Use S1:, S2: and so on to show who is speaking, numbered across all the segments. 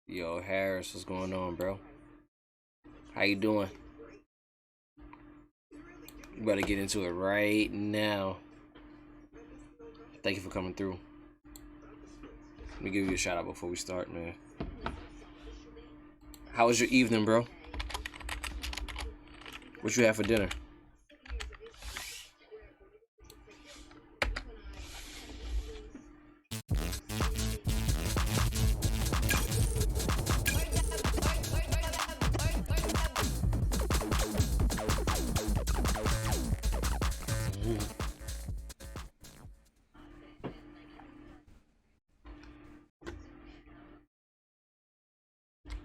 S1: Yo, Harris, what's going on, bro? How you doing? You better get into it right now. Thank you for coming through. Let me give you a shout out before we start, man. How was your evening, bro? What you have for dinner?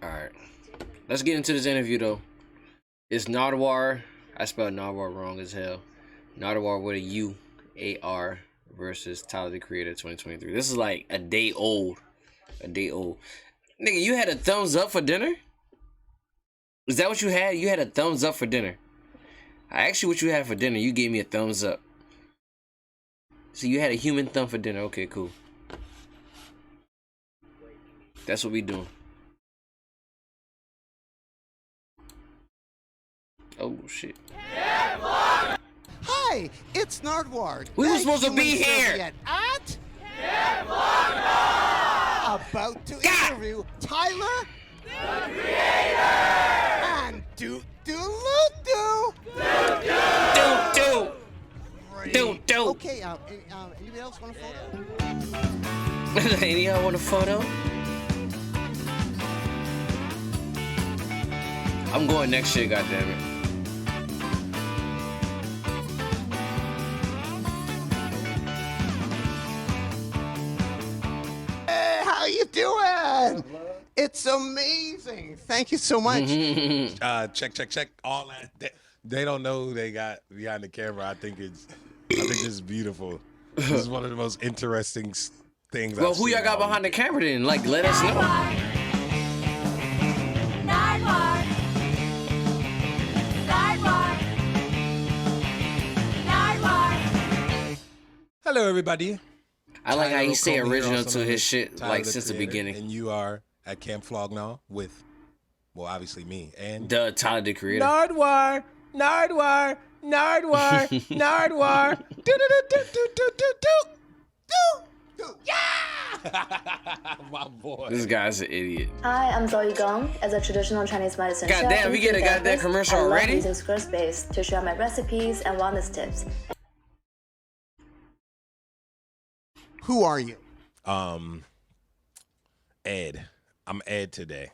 S1: Alright. Let's get into this interview, though. It's Nardwaur. I spelled Nardwaur wrong as hell. Nardwaur with a U-A-R versus Tyler, the Creator, 2023. This is like a day old. A day old. Nigga, you had a thumbs up for dinner? Is that what you had? You had a thumbs up for dinner. I asked you what you had for dinner. You gave me a thumbs up. So you had a human thumb for dinner. Okay, cool. That's what we doing. Oh, shit.
S2: Hi, it's Nardwaur.
S1: We were supposed to be here.
S2: At about to interview Tyler, the Creator, and do. Okay, anybody else want a photo?
S1: Any y'all want a photo? I'm going next year, goddammit.
S2: Hey, how you doing? It's amazing. Thank you so much.
S3: Check. All that. They don't know who they got behind the camera. I think it's beautiful. This is one of the most interesting things.
S1: Well, who y'all got behind the camera then? Like, let us know.
S4: Nardwaur.
S3: Hello, everybody.
S1: I like how
S3: Tyler
S1: he say
S3: O'Connor here,
S1: original
S3: also
S1: to
S3: known
S1: his
S3: as
S1: shit,
S3: Tyler,
S1: like,
S3: the
S1: since the
S3: Creator,
S1: beginning.
S3: And you are at Camp Flognaw with, well, obviously me and
S1: Duh, Tyler, the Creator.
S3: Nardwaur. Yeah! My boy.
S1: This guy's an idiot.
S4: Hi, I'm Zoe Gong. As a traditional Chinese medicine chef,
S1: Goddamn, we get a goddamn
S4: therapist,
S1: commercial
S4: I love
S1: already?
S4: using Squarespace to share my recipes and wellness tips.
S2: Who are you?
S3: Ed. I'm Ed today.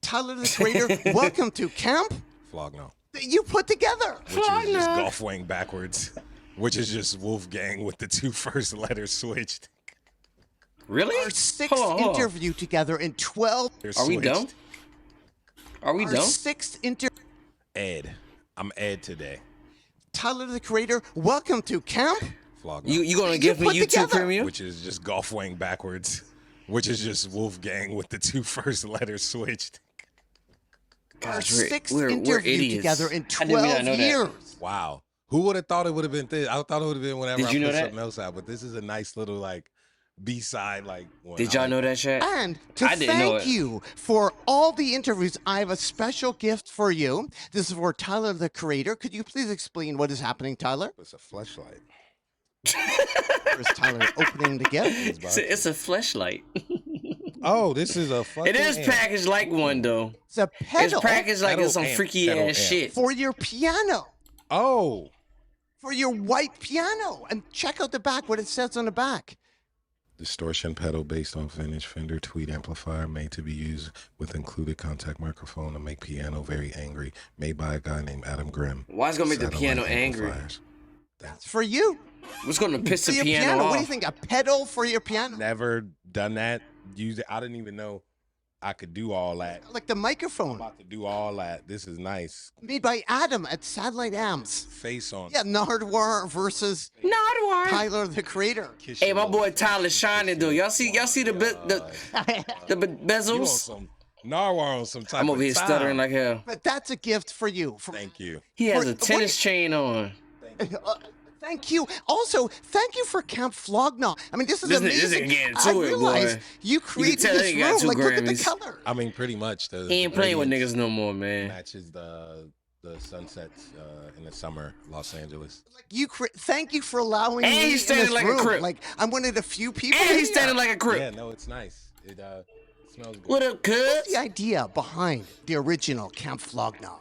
S2: Tyler, the Creator. Welcome to Camp
S3: Flognaw.
S2: that you put together.
S3: Which is just golf wing backwards. Which is just Wolfgang with the two first letters switched.
S1: Really?
S2: Our sixth
S1: Hold on.
S2: interview together in 12.
S3: They're
S1: Are we
S3: switched.
S1: done? Are we
S2: Our
S1: done?
S2: sixth interview.
S3: Ed. I'm Ed today.
S2: Tyler, the Creator. Welcome to Camp.
S3: Flognaw.
S1: You gonna
S2: You
S1: give me
S2: put
S1: YouTube
S2: together.
S1: Premium?
S3: Which is just golf wing backwards. Which is just Wolfgang with the two first letters switched.
S2: Our
S1: Gosh,
S2: sixth
S1: we're
S2: interview
S1: idiots.
S2: together in
S1: I didn't mean I
S2: 12
S1: know that.
S2: years.
S3: Wow. Who would have thought it would have been this? I thought it would have been whenever
S1: Did
S3: I
S1: you
S3: put
S1: know that?
S3: something else out. But this is a nice little like B-side like one.
S1: Did y'all know that shit?
S2: And to
S1: I didn't know
S2: thank
S1: it.
S2: you for all the interviews, I have a special gift for you. This is for Tyler, the Creator. Could you please explain what is happening, Tyler?
S3: It's a fleshlight.
S2: Here's Tyler opening the gift.
S1: It's a fleshlight.
S3: Oh, this is a fucking
S1: It is
S3: amp.
S1: packaged like one though.
S2: It's a
S1: It's
S2: pedal
S1: packaged like
S3: Pedal
S1: it's some
S3: amp,
S1: freaky
S3: pedal
S1: ass
S3: amp.
S1: shit.
S2: for your piano,
S3: Oh.
S2: for your white piano. And check out the back, what it says on the back.
S3: Distortion pedal based on finished Fender Tweed amplifier made to be used with included contact microphone to make piano very angry. Made by a guy named Adam Grimm.
S1: Why is it gonna make the
S3: Satellite
S1: piano angry?
S3: amplifiers.
S2: That's for you.
S1: What's gonna piss
S2: For
S1: the
S2: your
S1: piano
S2: What do you
S1: off?
S2: think? A pedal for your piano?
S3: Never done that. Used it. I didn't even know I could do all that.
S2: Like the
S3: I'm
S2: microphone.
S3: about to do all that. This is nice.
S2: Made by Adam at Satellite Amps.
S3: Face on.
S2: Yeah, Nardwaur versus
S1: Nardwaur.
S2: Tyler, the Creator.
S3: Kiss
S1: Hey,
S3: your
S1: my
S3: little
S1: boy
S3: face.
S1: Tyler shining though. Y'all see the
S3: You on
S1: bezels?
S3: some Nardwaur on some type
S1: I'm
S3: of
S1: over here
S3: time.
S1: stuttering like hell.
S2: But that's a gift for you.
S3: Thank you.
S1: He has
S2: For-
S1: a tennis chain on.
S2: Thank you. Also, thank you for Camp Flognaw. I mean, this is
S1: This
S2: amazing.
S1: nigga getting
S2: I
S1: to it,
S2: realized
S1: boy.
S2: you created
S1: tell
S2: this
S1: he got
S2: room.
S1: 2
S2: Like, look at the
S1: Grammys.
S2: color.
S3: I mean, pretty much.
S1: He ain't playing with
S3: radiance
S1: niggas no more, man.
S3: matches the sunsets in the summer, Los Angeles.
S2: Like thank you for allowing
S1: And
S2: me
S1: he's
S2: in
S1: standing
S2: this
S1: like a
S2: room.
S1: crip.
S2: Like, I'm one of the few people.
S1: And he's
S2: here.
S1: standing like a crip.
S3: Yeah, no, it's nice. It smells good.
S1: What up, cuz?
S2: What's the idea behind the original Camp Flognaw?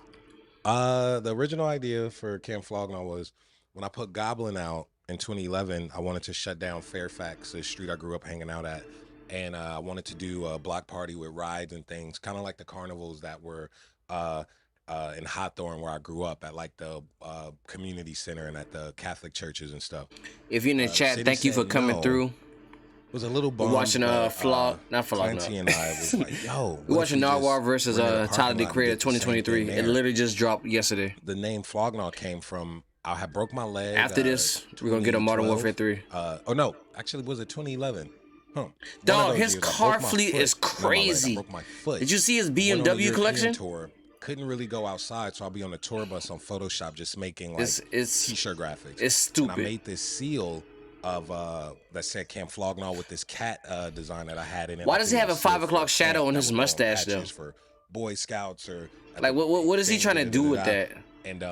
S3: The original idea for Camp Flognaw was when I put Goblin out in 2011, I wanted to shut down Fairfax, the street I grew up hanging out at. And I wanted to do a block party with rides and things, kind of like the carnivals that were in Hawthorne, where I grew up, at like the community center and at the Catholic churches and stuff.
S1: If you're in the chat,
S3: City
S1: thank you for
S3: said
S1: coming
S3: no.
S1: through.
S3: It was a little bummed.
S1: We're watching
S3: but,
S1: not Flog,
S3: Clancy
S1: no.
S3: and I was like, yo.
S1: We're watching Nardwaur versus Tyler, the
S3: Creator
S1: Creator 2023. It literally just dropped yesterday.
S3: The name Flognaw came from, I had broke my leg.
S1: After this, we're gonna get a Modern
S3: 2012.
S1: Warfare 3.
S3: Oh no, actually was it 2011? Huh.
S1: Dog, his car fleet is crazy.
S3: I broke my foot.
S1: Did you see his
S3: Went on a
S1: BMW
S3: European
S1: collection?
S3: Tour. Couldn't really go outside, so I'll be on the tour bus on Photoshop just making like
S1: It's
S3: t-shirt graphics.
S1: It's stupid.
S3: And I made this seal of that said Camp Flognaw with this cat design that I had in it.
S1: Why
S3: like
S1: does he
S3: in
S1: have a
S3: silk
S1: 5 o'clock
S3: for
S1: shadow
S3: camp
S1: on
S3: that
S1: his
S3: would go on
S1: mustache, though?
S3: patches for Boy Scouts or
S1: Like, what is he trying to do with that?
S3: And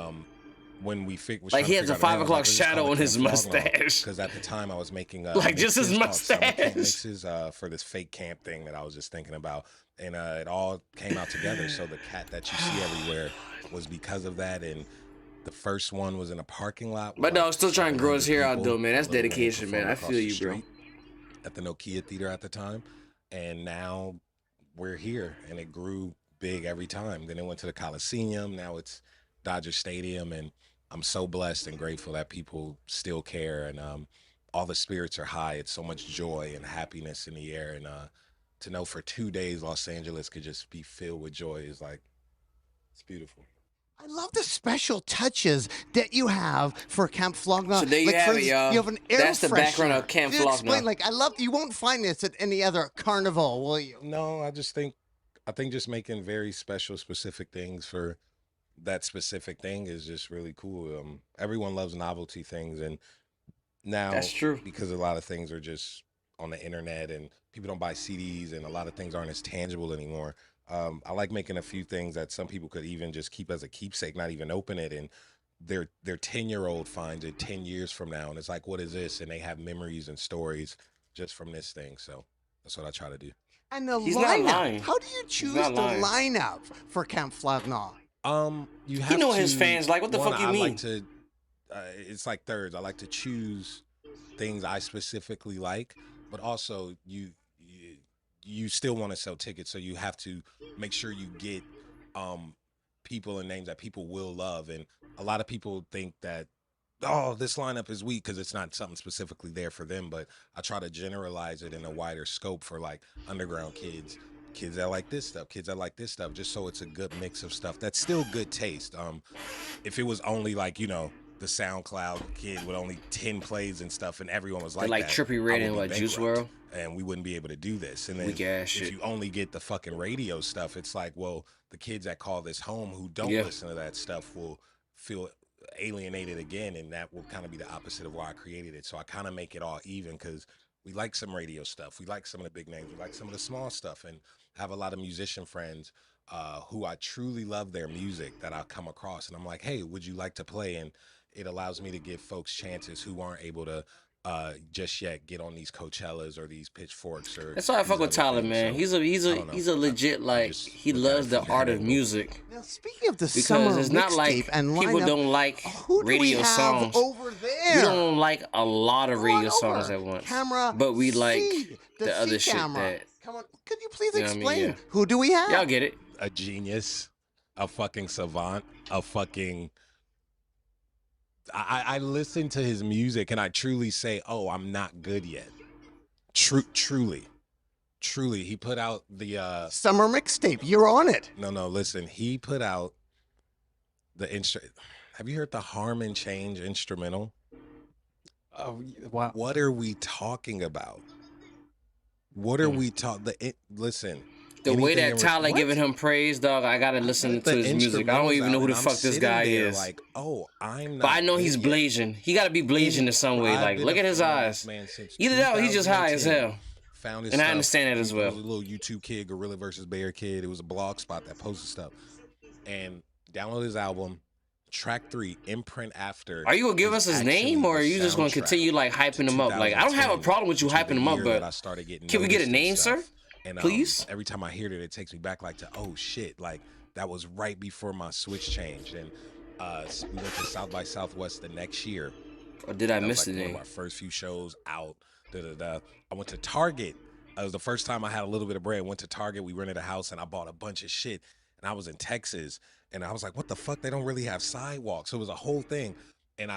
S3: when we
S1: Like, he has a 5 o'clock shadow on his mustache.
S3: Because at the time I was making
S1: Like, just his
S3: mixes called summer camp
S1: mustache.
S3: mixes for this fake camp thing that I was just thinking about, and it all came out together. So the cat that you see everywhere was because of that. And the first one was in a parking lot.
S1: My dog's still trying to grow his hair out,
S3: people,
S1: though, man. That's
S3: a little
S1: dedication, man. I
S3: across
S1: feel
S3: the
S1: you, bro.
S3: street at the Nokia Theater at the time, and now we're here, and it grew big every time. Then it went to the Coliseum. Now it's Dodger Stadium, and I'm so blessed and grateful that people still care, and all the spirits are high. It's so much joy and happiness in the air, and to know for 2 days Los Angeles could just be filled with joy is like, it's beautiful.
S2: I love the special touches that you have for Camp Flognaw.
S1: So there you
S2: like,
S1: have
S2: for
S1: it, y'all.
S2: You have an air
S1: That's the background of
S2: freshener.
S1: Camp
S2: Can you explain?
S1: Flognaw.
S2: Like, I love. You won't find this at any other carnival, will you?
S3: No, I think just making very special, specific things for that specific thing is just really cool. Everyone loves novelty things, and now
S1: That's true.
S3: because a lot of things are just on the internet and people don't buy CDs and a lot of things aren't as tangible anymore. I like making a few things that some people could even just keep as a keepsake, not even open it, and their 10-year-old finds it 10 years from now, and it's like, what is this? And they have memories and stories just from this thing. So that's what I try to do.
S2: And the
S1: He's not
S2: lineup.
S1: lying.
S2: How do you choose
S1: not
S2: the
S1: lying.
S2: lineup for Camp Flognaw?
S3: You have
S1: know his
S3: to-
S1: fans like, what the
S3: one,
S1: fuck you
S3: I
S1: mean?
S3: like to, it's like thirds. I like to choose things I specifically like, but also you still want to sell tickets, so you have to make sure you get people and names that people will love. And a lot of people think that, oh, this lineup is weak because it's not something specifically there for them, but I try to generalize it in a wider scope for like underground kids that like this stuff, kids that like this stuff, just so it's a good mix of stuff that's still good taste. If it was only like, the SoundCloud kid with only 10 plays and stuff and everyone was like
S1: Like
S3: that,
S1: Trippie
S3: I
S1: Redd
S3: would
S1: and
S3: be
S1: what, Juice
S3: bankrupt,
S1: WRLD?
S3: and we wouldn't be able to do this. And then
S1: Weak ass
S3: if
S1: shit.
S3: you only get the fucking radio stuff, it's like, well, the kids that call this home who don't
S1: Yeah.
S3: listen to that stuff will feel alienated again, and that will kind of be the opposite of why I created it. So I kind of make it all even, because we like some radio stuff, we like some of the big names, we like some of the small stuff, and I have a lot of musician friends who I truly love their music that I come across, and I'm like, hey, would you like to play? And it allows me to give folks chances who aren't able to just yet get on these Coachellas or these pitchforks or.
S1: That's why I fuck with
S3: these other
S1: Tyler,
S3: things.
S1: man.
S3: So,
S1: He's
S3: I don't know.
S1: a legit, like,
S3: just
S1: he
S3: look at
S1: loves
S3: it
S1: the
S3: from
S1: art
S3: that
S1: of
S3: angle.
S1: music.
S2: Now, speaking of the
S1: Because
S2: summer
S1: it's not like
S2: mixtape and
S1: people
S2: lineup,
S1: don't like
S2: who do we
S1: radio
S2: have
S1: songs.
S2: over there?
S1: We don't like a lot of
S2: Come on
S1: radio songs
S2: over.
S1: at once.
S2: Camera
S1: But we like
S2: C,
S1: the other
S2: C
S1: shit
S2: camera.
S1: that,
S2: Come on, could you please
S1: You know what I mean?
S2: explain?
S1: Yeah.
S2: Who do we have?
S1: y'all get it.
S3: A genius, a fucking savant, a fucking. I listen to his music and I truly say, oh, I'm not good yet. Truly. He put out the
S2: Summer mixtape. You're on it.
S3: no, listen, he put out the have you heard the Harm and Change instrumental?
S5: Oh, wow.
S3: What are we talking about? What are we talking? Listen,
S1: The way
S3: anything
S1: that Tyler giving him praise, dog, I gotta listen to his music. I don't even know who the fuck this guy is.
S3: Like, oh, I'm not.
S1: But I know he's blazing. He gotta be blazing in some way. Like, look at his eyes. Either that or he's just high as hell.
S3: Found his
S1: and
S3: stuff.
S1: I understand that as well.
S3: He was a little YouTube kid, Gorilla versus Bear kid. It was a blog spot that posted stuff. And download his album, track 3, Imprint After.
S1: Are you gonna give us his name, or are you just gonna continue like hyping him up? Like, I don't have a problem with you hyping him up, but can we get a name, sir?
S3: And,
S1: please.
S3: Every time I hear it takes me back like to, oh shit, like that was right before my switch changed. And we went to South by Southwest the next year.
S1: Or did I miss the name?
S3: One of our first few shows out. I went to Target. It was the first time I had a little bit of bread. Went to Target. We rented a house and I bought a bunch of shit. And I was in Texas and I was like, what the fuck? They don't really have sidewalks. So it was a whole thing. And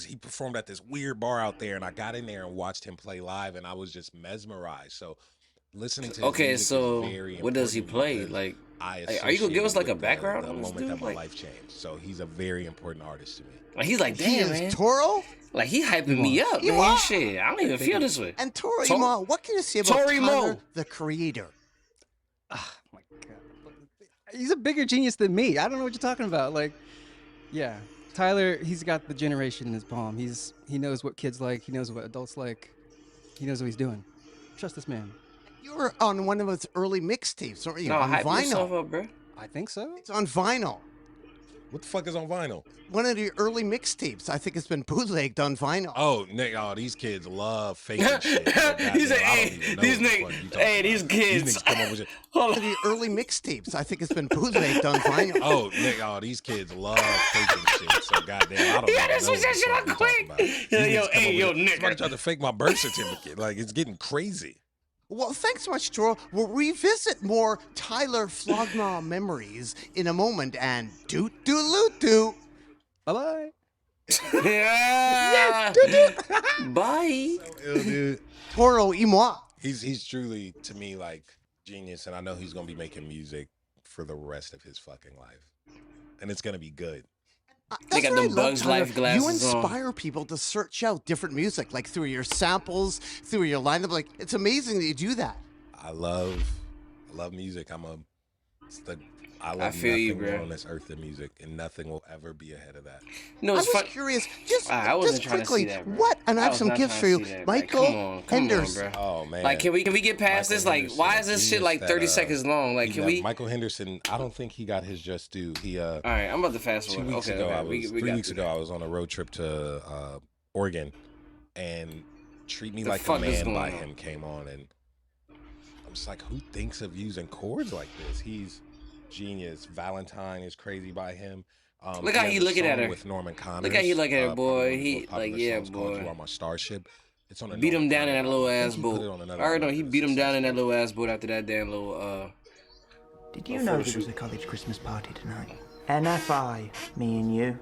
S3: he performed at this weird bar out there and I got in there and watched him play live and I was just mesmerized. So listening to his music
S1: so
S3: is very
S1: what does he play? Like, are you gonna give us like a background
S3: the
S1: on this
S3: moment
S1: dude?
S3: that my
S1: Like,
S3: life changed. So he's a very important artist to me.
S1: like he's like, damn, man.
S2: Toro?
S1: Like, he hyping me up, man. Shit, I don't even feel this way.
S2: And Toro Imo, what can you say about Tyler, the Creator?
S5: Oh my god, he's a bigger genius than me. I don't know what you're talking about. Like, yeah, Tyler, he's got the generation in his palm. He knows what kids like. He knows what adults like. He knows what he's doing. Trust this man.
S2: You were on one of his early mixtapes, weren't you?
S1: No,
S2: on
S1: hype
S2: vinyl.
S1: yourself up, bro.
S5: I think so.
S2: It's on vinyl.
S3: What the fuck is on vinyl?
S2: One of the early mixtapes. I think it's been bootlegged on vinyl.
S3: Oh, Nick, these kids love faking shit.
S1: He's like, these kids.
S3: Come up with it.
S2: One of the early mixtapes. I think it's been bootlegged on vinyl.
S3: Oh, Nick, these kids love faking shit. So goddamn, I don't know.
S1: Yeah, switch that shit up quick. Yo, Nick.
S3: Somebody tried to fake my birth certificate. Like, it's getting crazy.
S2: Well, thanks so much, Toro. We'll revisit more Tyler Flogma memories in a moment. And doot-doot-loot-doot.
S5: Bye-bye.
S1: Yeah. Bye.
S3: Dude.
S2: Toro Imo.
S3: He's truly, to me, like, genius. And I know he's going to be making music for the rest of his fucking life. And it's going to be good.
S1: They got them Bugs Life glasses
S2: You inspire people to search out different music, like through your samples, through your lineup. Like, it's amazing that you do that.
S3: I love music. I love nothing more on this earth than music, and nothing will ever be ahead of that.
S1: No,
S2: I
S1: it's
S2: was
S1: fun.
S2: curious, just
S1: trying
S2: quickly,
S1: to see that, bro.
S2: what? And I have some gifts for you, Michael
S1: Come on,
S2: Henderson.
S1: bro.
S3: Oh man!
S1: Like, can we get past this? Like, why is this shit like 30 seconds long? Like, can we?
S3: Michael Henderson, I don't think he got his just due. He
S1: All right, I'm about to fast
S3: 2
S1: forward.
S3: weeks
S1: Okay,
S3: ago,
S1: okay.
S3: 3 weeks ago, I was on a road trip to Oregon, and "Treat Me Like a Man" by him came on, and I'm just like, who thinks of using chords like this? He's genius. Valentine is crazy by him.
S1: Look how he looking at her
S3: with Norman Connors.
S1: Look how he looking at her, boy. He
S3: like,
S1: yeah,
S3: boy. You Are My Starship. It's on a
S1: beat him down in that little
S3: I
S1: ass
S3: think he put
S1: boat.
S3: it on another
S1: I already know he
S3: record.
S1: beat him down in that little ass boat after that damn little
S6: Did you know there was a college Christmas party tonight? NFI, me and you.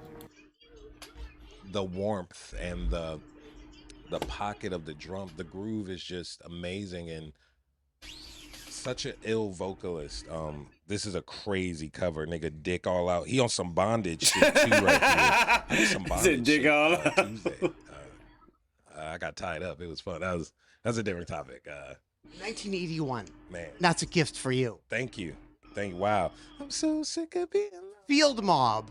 S3: The warmth and the pocket of the drum, the groove is just amazing, and such an ill vocalist. This is a crazy cover, nigga. Dick all out. He on some bondage shit too right here. I did some bondage
S1: dick
S3: shit,
S1: all out.
S3: Tuesday. I got tied up. It was fun. That's a different topic.
S2: 1981.
S3: Man,
S2: That's a gift for you.
S3: thank you. Wow. I'm so sick of being
S2: Field Mob.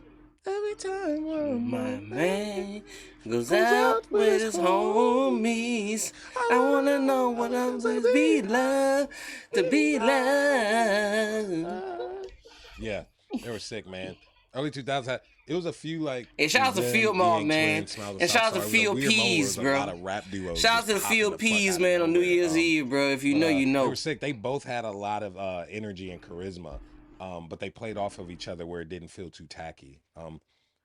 S3: every time.
S1: my man goes out with his homies. I wanna know what I'm to be loved, to be loved.
S3: Yeah, they were sick, man. Early 2000s, it was a few like.
S1: Hey, shout out to
S3: Zen,
S1: Field Mob,
S3: DH
S1: man.
S3: Twins, Smiles of
S1: And shout out to
S3: South Star. It was a
S1: Field
S3: weird moment where
S1: Peas,
S3: there was
S1: bro.
S3: A lot of rap duos.
S1: Shout out to the
S3: just popping
S1: Field
S3: fuck
S1: Peas,
S3: out of
S1: man, on New
S3: nowhere.
S1: Year's Eve, bro. If you know, you
S3: They
S1: know.
S3: were sick. They both had a lot of energy and charisma, but they played off of each other where it didn't feel too tacky.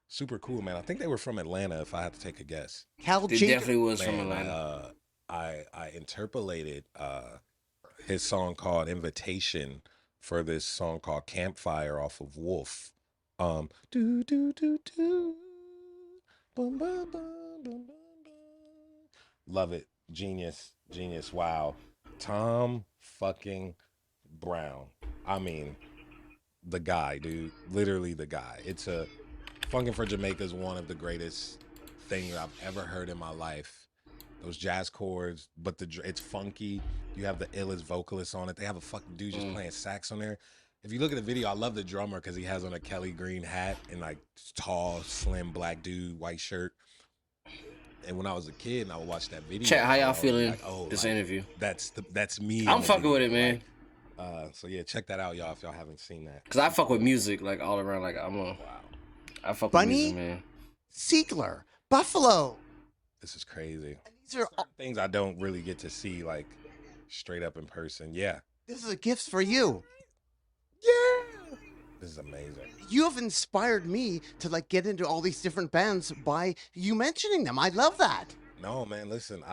S3: Super cool, man. I think they were from Atlanta, if I had to take a guess.
S2: Cal
S1: It
S2: Jader.
S1: definitely was from
S3: Man,
S1: Atlanta.
S3: I interpolated his song called "Invitation" for this song called "Campfire" off of Wolf. Do do do do. Bum, bum, bum, bum, bum, bum. Love it. Genius. Wow. Tom fucking Brown. I mean, the guy, dude. Literally the guy. It's a Funkin' for Jamaica is one of the greatest things I've ever heard in my life. those jazz chords, but it's funky. You have the illest vocalist on it. They have a fucking dude just playing sax on there. If you look at the video, I love the drummer because he has on a Kelly green hat and like tall, slim black dude, white shirt. And when I was a kid and I would watch that video,
S1: Chat, how y'all
S3: I would be
S1: feeling
S3: like, oh,
S1: this
S3: like,
S1: interview?
S3: that's me.
S1: I'm
S3: in the
S1: fucking
S3: video.
S1: with it, man.
S3: Like, so yeah, check that out, y'all, if y'all haven't seen that.
S1: Cause I fuck with music like all around. Like I fuck with
S2: Bunny,
S1: music, man.
S2: Siegler, Buffalo.
S3: This is crazy.
S2: And these are all,
S3: Things I don't really get to see like straight up in person. Yeah.
S2: this is a gift for you.
S3: Yeah. This is amazing.
S2: You have inspired me to like get into all these different bands by you mentioning them. I love that.
S3: No, man, listen,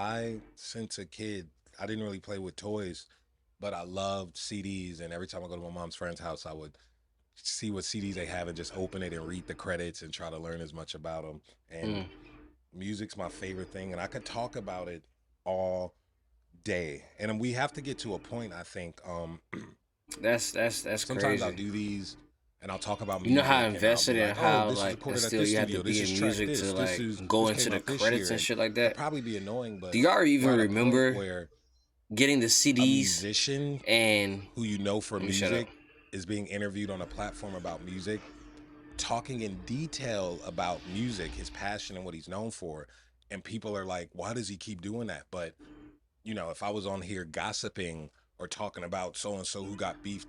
S3: since a kid, I didn't really play with toys, but I loved CDs. And every time I go to my mom's friend's house, I would see what CDs they have and just open it and read the credits and try to learn as much about them. And music's my favorite thing. And I could talk about it all day. And we have to get to a point, I think.
S1: That's
S3: Sometimes
S1: crazy.
S3: I'll do these and I'll talk about music.
S1: You know how
S3: and I'll be
S1: invested in
S3: like,
S1: how
S3: this was
S1: like
S3: recorded at
S1: still
S3: this
S1: you have
S3: studio.
S1: to
S3: This
S1: be
S3: is
S1: in
S3: track
S1: music
S3: this.
S1: to
S3: This
S1: like
S3: is-
S1: go
S3: this
S1: into
S3: came
S1: the
S3: out this
S1: credits
S3: year.
S1: and shit like
S3: It'd
S1: that.
S3: probably be annoying, but
S1: Do y'all even
S3: we're at a point
S1: remember
S3: where
S1: getting the
S3: a
S1: CDs
S3: musician
S1: and
S3: who you know for
S1: Let me shut
S3: music is being interviewed on a platform about music, talking in detail about music, his passion and what he's known for, and people are like, why does he keep doing that? But you know, if I was on here gossiping or talking about so and so who got beef,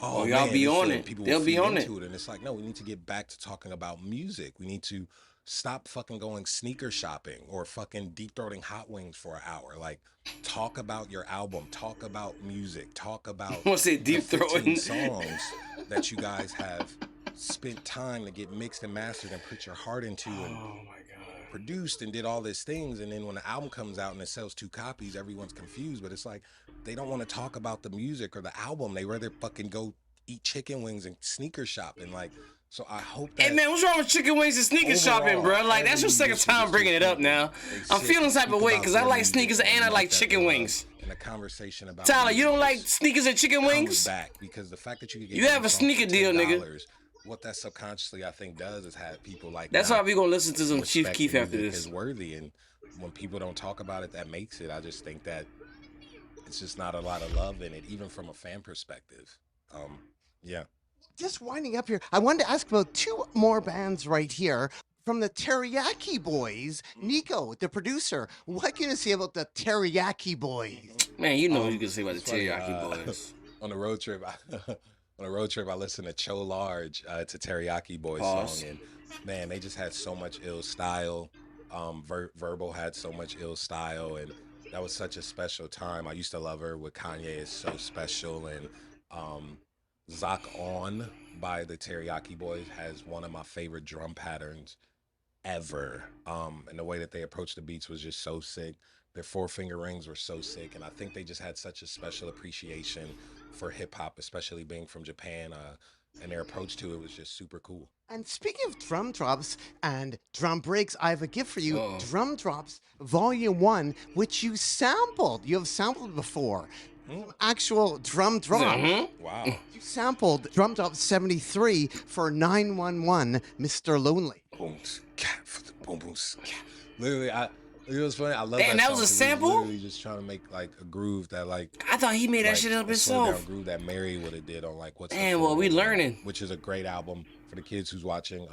S1: Oh, y'all
S3: man,
S1: be
S3: this
S1: on
S3: shit,
S1: it.
S3: people
S1: They'll
S3: will
S1: be
S3: feed
S1: on
S3: into it. And it's like, no, we need to get back to talking about music. We need to stop fucking going sneaker shopping or fucking deep throating hot wings for an hour. Like, talk about your album, talk about music, talk about
S1: What's it,
S3: the
S1: deep
S3: 15
S1: throating?
S3: songs that you guys have spent time to get mixed and mastered and put your heart into and
S1: oh my god,
S3: produced and did all these things. And then when the album comes out and it sells 2 copies, everyone's confused. But it's like they don't want to talk about the music or the album. They rather fucking go eat chicken wings and sneaker shop. And like, so I hope that
S1: hey man, what's wrong with chicken wings and sneaker shopping, bro? Like that's your second time bringing it up now. I'm feeling type of way because I like sneakers and I like chicken wings.
S3: And a conversation about
S1: Tyler, you
S3: music
S1: don't like
S3: just
S1: sneakers and chicken
S3: comes
S1: wings?
S3: back because the fact that you can get
S1: You have
S3: one
S1: a
S3: song for
S1: sneaker deal, nigga.
S3: $10, what that subconsciously I think does is have people like
S1: That's
S3: not
S1: why we gonna listen to some Chief
S3: respect
S1: Keef after
S3: music
S1: this.
S3: as worthy. And when people don't talk about it, that makes it. I just think that it's just not a lot of love in it, even from a fan perspective. Yeah.
S2: Just winding up here, I wanted to ask about 2 more bands right here. From the Teriyaki Boys, Nico, the producer. What can you say about the Teriyaki Boys?
S1: Man, you know what you can say about the
S3: It's funny,
S1: Teriyaki Boys.
S3: On a road trip, I listened to Cho Large. It's a Teriyaki Boys
S1: Pause.
S3: song, and man, they just had so much ill style. Verbal had so much ill style, and that was such a special time. I used to love her with Kanye is so special, and Zoc On by the Teriyaki Boys has one of my favorite drum patterns ever. And the way that they approached the beats was just so sick. Their 4-finger rings were so sick, and I think they just had such a special appreciation for hip hop, especially being from Japan. And their approach to it was just super cool.
S2: And speaking of drum drops and drum breaks, I have a gift for you.
S1: Uh-oh.
S2: Drum Drops Volume 1, which you sampled. You have sampled before. Some actual drum drop.
S3: Wow.
S2: You sampled Drum Drop 73 for 911 Mr. Lonely.
S3: Boom, cat, boom, boom, cat. Literally, it was funny. I love
S1: Damn,
S3: that
S1: that was
S3: song
S1: a
S3: 'cause
S1: sample?
S3: It was literally just trying to make like a groove that like
S1: I thought he made that
S3: like,
S1: shit up
S3: a slow down
S1: himself.
S3: groove that Mary would have did on like what's the
S1: Man, well, we
S3: Photo,
S1: learning.
S3: which is a great album for the kids who's watching.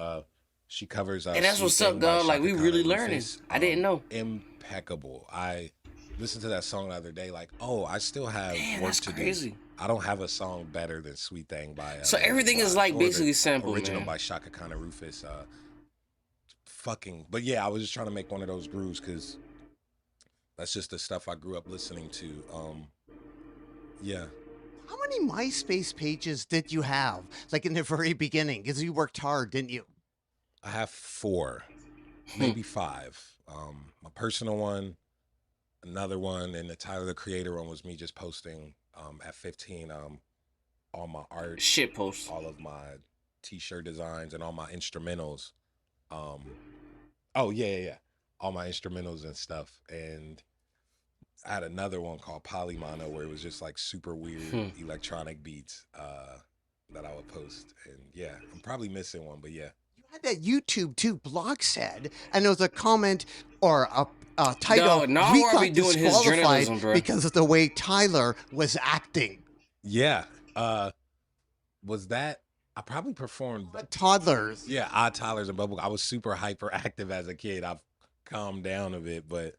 S3: She covers
S1: And that's
S3: Sweet
S1: what's up,
S3: Thing by
S1: dog. Like,
S3: Shaka
S1: we
S3: Khan
S1: really
S3: and
S1: learning.
S3: Rufus.
S1: I didn't know.
S3: Impeccable. I listened to that song the other day. Like, oh, I still have
S1: Damn,
S3: work
S1: that's
S3: to
S1: crazy.
S3: do. I don't have a song better than Sweet Thing by.
S1: So everything is, like,
S3: or the
S1: basically sampled,
S3: original
S1: man.
S3: by Shaka Khan and Rufus. But yeah, I was just trying to make one of those grooves because that's just the stuff I grew up listening to. Yeah.
S2: How many MySpace pages did you have, like in the very beginning? Because you worked hard, didn't you?
S3: I have 4, maybe 5. My personal one, another one, and the Tyler the Creator one was me just posting at 15 all my art,
S1: Shit post.
S3: all of my t-shirt designs, and all my instrumentals. Oh yeah, all my instrumentals and stuff. And I had another one called Polymono where it was just like super weird electronic beats that I would post. And yeah, I'm probably missing one, but yeah.
S2: You had that YouTube too, Block said, and there was a comment or a title,
S1: No,
S2: we
S1: Nardwaur
S2: got
S1: be doing his
S2: disqualified
S1: journalism, bro.
S2: because of the way Tyler was acting.
S3: Yeah. Was that? I probably performed.
S2: Toddlers.
S3: Yeah, Odd Toddlers and Bubble. I was super hyperactive as a kid. I've calmed down a bit, but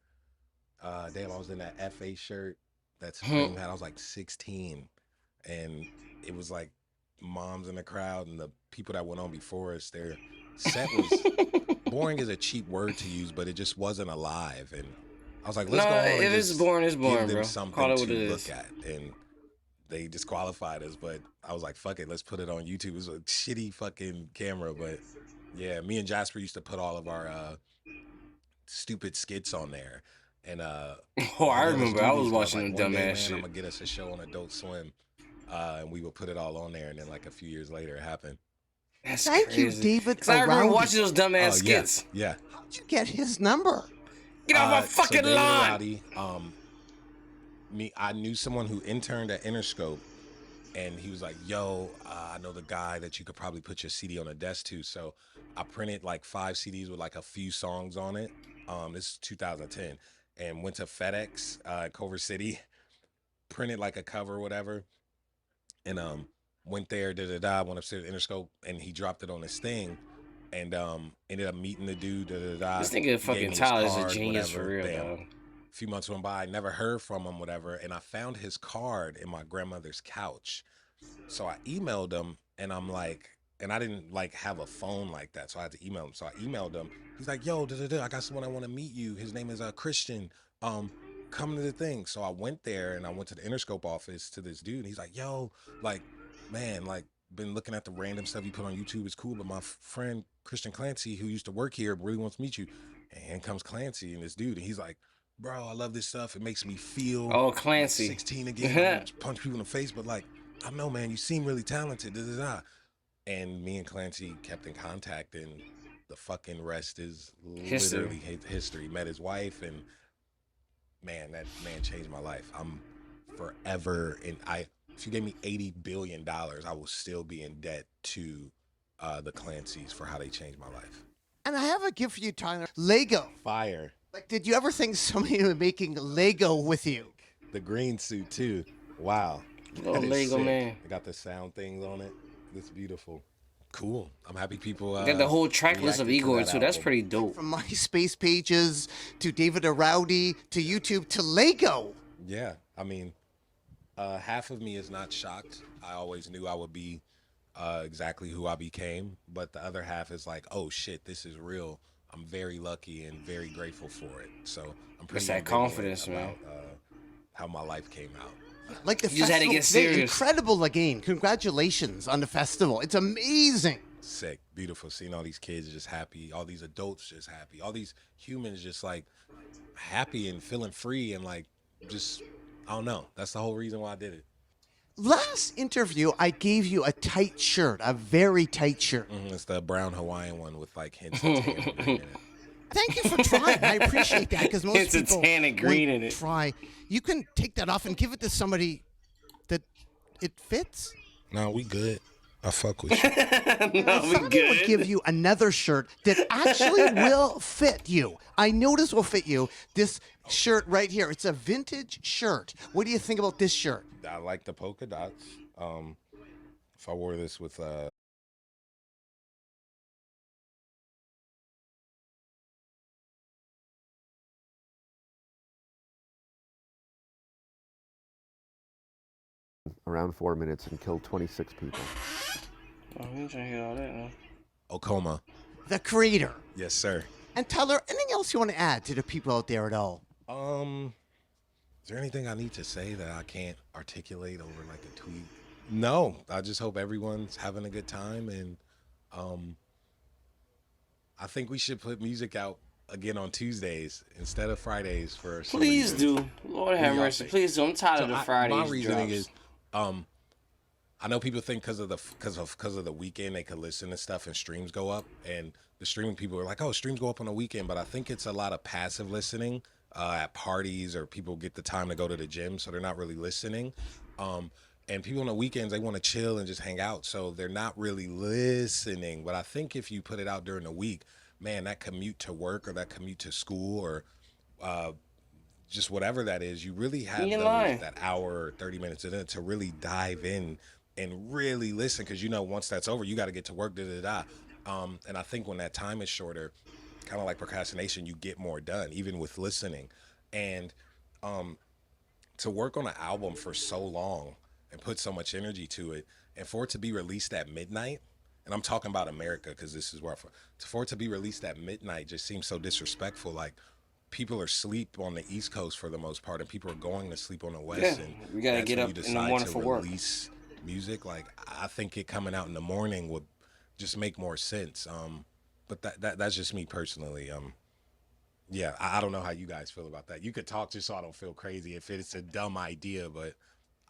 S3: damn, I was in that FA shirt, that Supreme hat. I was like 16, and it was like moms in the crowd and the people that went on before us. Their set was boring is a cheap word to use, but it just wasn't alive. And I was like, let's go on and
S1: it is
S3: just
S1: boring. It's boring,
S3: give them
S1: bro.
S3: something
S1: Call it what
S3: to
S1: it
S3: look
S1: is.
S3: at. And they disqualified us, but I was like, fuck it, let's put it on YouTube. It was a shitty fucking camera, but yeah, me and Jasper used to put all of our stupid skits on there. And
S1: Oh, I remember. I was watching them
S3: one day,
S1: dumbass
S3: man,
S1: shit.
S3: I'm gonna get us a show on Adult Swim. And we would put it all on there, and then like a few years later, it happened.
S1: That's
S2: Thank you,
S1: crazy.
S2: David.
S1: 'Cause I remember
S2: Arowdy.
S1: watching those dumbass
S3: Yeah,
S1: skits.
S3: yeah.
S2: How'd you get his number?
S1: Get off my
S3: So
S1: fucking
S3: David
S1: lawn.
S3: Arowdy, I knew someone who interned at Interscope, and he was like, yo, I know the guy that you could probably put your CD on a desk to. So I printed like 5 CDs with like a few songs on it. This is 2010, and went to FedEx, Culver City, printed like a cover or whatever, and went there, went upstairs to Interscope, and he dropped it on his thing, and ended up meeting the dude,
S1: This
S3: He
S1: nigga
S3: gave
S1: fucking
S3: me his
S1: Tyler is a
S3: card,
S1: genius for
S3: whatever.
S1: real,
S3: Bam.
S1: dog.
S3: A few months went by, never heard from him, whatever, and I found his card in my grandmother's couch. So I emailed him, and I'm like, and I didn't like have a phone like that, so I had to email him. So I emailed him. He's like, yo, I got someone I want to meet you. His name is Christian. Come to the thing. So I went there, and I went to the Interscope office to this dude. He's like, yo, like, man, like, been looking at the random stuff you put on YouTube. It's cool, but my friend Christian Clancy, who used to work here, really wants to meet you. And comes Clancy and this dude, and he's like, bro, I love this stuff. It makes me feel
S1: Oh, Clancy.
S3: like 16 again. Punch people in the face, but like, I don't know, man, you seem really talented. And me and Clancy kept in contact, and the fucking rest is literally history. Met his wife, and man, that man changed my life. I'm forever, and if you gave me $80 billion, I will still be in debt to the Clancys for how they changed my life.
S2: And I have a gift for you, Tyler. Lego.
S3: Fire.
S2: Like, did you ever think somebody was making Lego with you?
S3: The green suit too. Wow.
S1: Little
S3: That is
S1: Lego
S3: sick.
S1: man.
S3: They got the sound things on it. It's beautiful. Cool. I'm happy people.
S1: Got the whole track list of
S3: reacted to
S1: Igor
S3: that
S1: too. That's
S3: album.
S1: pretty dope.
S2: From MySpace pages to David Arowdy to YouTube to Lego.
S3: Yeah, I mean, half of me is not shocked. I always knew I would be exactly who I became, but the other half is like, oh shit, this is real. I'm very lucky and very grateful for it. So I'm pretty
S1: It's that
S3: ambivalent
S1: confidence,
S3: about
S1: man.
S3: how my life came out.
S2: Like the
S1: You just had to
S2: festival
S1: get
S2: today,
S1: serious.
S2: incredible again. Congratulations on the festival. It's amazing.
S3: Sick, beautiful, seeing all these kids just happy, all these adults just happy, all these humans just like happy and feeling free, and like just, I don't know, that's the whole reason why I did it.
S2: Last interview, I gave you a tight shirt, a very tight shirt.
S3: It's the brown Hawaiian one with like hints of tannin green in it.
S2: Thank you for trying. I appreciate that because most
S1: It's a
S2: people
S1: tan and green
S2: won't
S1: in it.
S2: try. You can take that off and give it to somebody that it fits.
S3: No, we good. I fuck with you.
S1: No,
S2: I
S1: we
S2: thought I would
S1: good.
S2: give you another shirt that actually will fit you. I know this will fit you. This shirt right here. It's a vintage shirt. What do you think about this shirt?
S3: I like the polka dots. If I wore this with
S7: around 4 minutes and killed 26 people.
S1: Oh, we ain't trying to hear all that, man.
S3: Okoma.
S2: The creator.
S3: Yes, sir.
S2: And Tyler, anything else you want to add to the people out there at all?
S3: Is there anything I need to say that I can't articulate over like a tweet? No, I just hope everyone's having a good time, and I think we should put music out again on Tuesdays instead of Fridays for some
S1: Please
S3: reason.
S1: do. Lord have
S3: y'all
S1: mercy.
S3: think?
S1: Please do. I'm tired of the Fridays
S3: My reasoning
S1: drops.
S3: is, I know people think because of the weekend they could listen to stuff and streams go up, and the streaming people are like, oh, streams go up on the weekend, but I think it's a lot of passive listening at parties, or people get the time to go to the gym, so they're not really listening. And people on the weekends, they want to chill and just hang out, so they're not really listening. But I think if you put it out during the week, man, that commute to work or that commute to school or uh, just whatever that is, you really have
S1: You ain't lying.
S3: that hour, 30 minutes in it to really dive in and really listen. Because once that's over, you got to get to work. And I think when that time is shorter, kind of like procrastination, you get more done, even with listening. And to work on an album for so long and put so much energy to it, and for it to be released at midnight, and I'm talking about America because this is where for it to be released at midnight just seems so disrespectful. Like, people are asleep on the East Coast for the most part, and people are going to sleep on the West.
S1: Yeah,
S3: And
S1: we gotta
S3: that's
S1: get
S3: when
S1: up
S3: you
S1: in the
S3: decide
S1: morning
S3: to
S1: for work.
S3: release music. Like, I think it coming out in the morning would just make more sense. But that's just me personally. Yeah, I don't know how you guys feel about that. You could talk just so I don't feel crazy if it's a dumb idea, but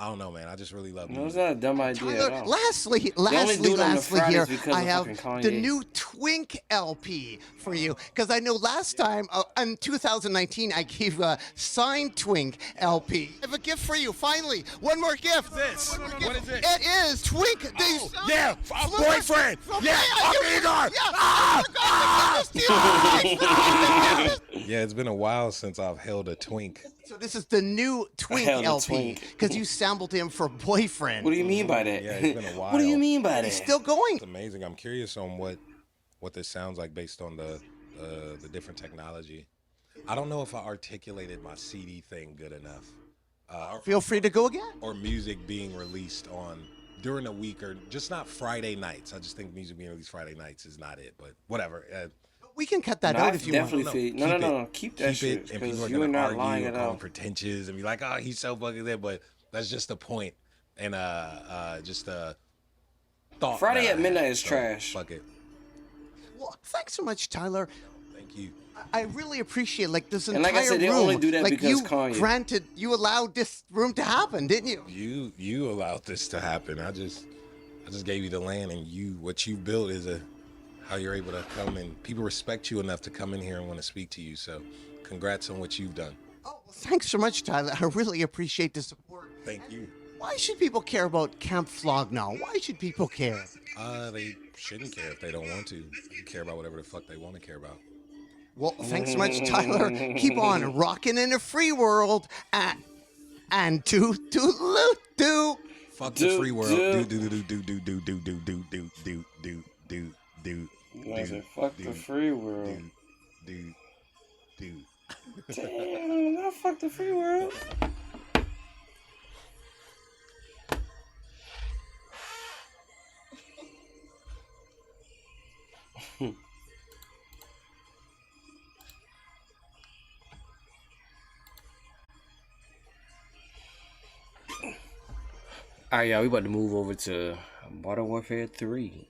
S3: I don't know, man. I just really love
S1: No, it's
S3: music.
S1: not a dumb idea at
S2: Tyler,
S1: all.
S2: lastly
S1: only do it on the
S2: here,
S1: Fridays because
S2: I
S1: of
S2: have
S1: fucking
S2: the
S1: Kanye.
S2: new Twink LP for you. Because I know last time, in 2019, I gave a signed Twink LP. I have a gift for you, finally. One more gift.
S3: This?
S2: One more
S3: What
S2: gift.
S3: is it?
S2: It is Twink.
S3: Yeah, a boyfriend. Yeah, I'm Igor. Yeah, it's been a while since I've held a Twink.
S2: So this is the new Twink
S1: held a
S2: LP.
S1: Twink.
S2: Because you sampled him for boyfriend.
S1: What do you mean by that?
S3: Yeah, it's been a while.
S1: What do you mean by that?
S2: He's still going.
S3: It's amazing. I'm curious on what this sounds like based on the different technology. I don't know if I articulated my CD thing good enough.
S2: Feel free to go again.
S3: Or music being released on during the week, or just not Friday nights. I just think music being released Friday nights is not it. But whatever.
S2: We can cut that
S1: No,
S2: out
S1: I
S2: if you want.
S1: definitely feel no. Keep that shit
S3: And people
S1: because
S3: are
S1: you are
S3: gonna
S1: not
S3: argue
S1: lying
S3: and
S1: at
S3: call
S1: all.
S3: him pretentious and be like, "Oh, he's so fucking there." But that's just the point, and just a thought.
S1: Friday
S3: that I
S1: at midnight
S3: had.
S1: is
S3: So,
S1: trash.
S3: Fuck it.
S2: Well, thanks so much, Tyler.
S3: Thank you.
S2: I really appreciate this
S1: And
S2: entire
S1: like I said, they
S2: room.
S1: only do that
S2: like
S1: because
S2: you
S1: Kanye.
S2: you allowed this room to happen, didn't you?
S3: You allowed this to happen. I just gave you the land, and what you built is how you're able to come and people respect you enough to come in here and want to speak to you. So, congrats on what you've done.
S2: Oh, well, thanks so much, Tyler. I really appreciate the support.
S3: Thank you.
S2: Why should people care about Camp Flog now? Why should people care?
S3: They shouldn't care if they don't want to. They care about whatever the fuck they want to care about.
S2: Well, thanks so much, Tyler. Keep on rocking in a free world and do.
S3: Fuck the free world. Do.
S1: I said, fuck the free world.
S3: Do.
S1: Damn, not fuck the free world. Alright, y'all, we about to move over to Modern Warfare 3.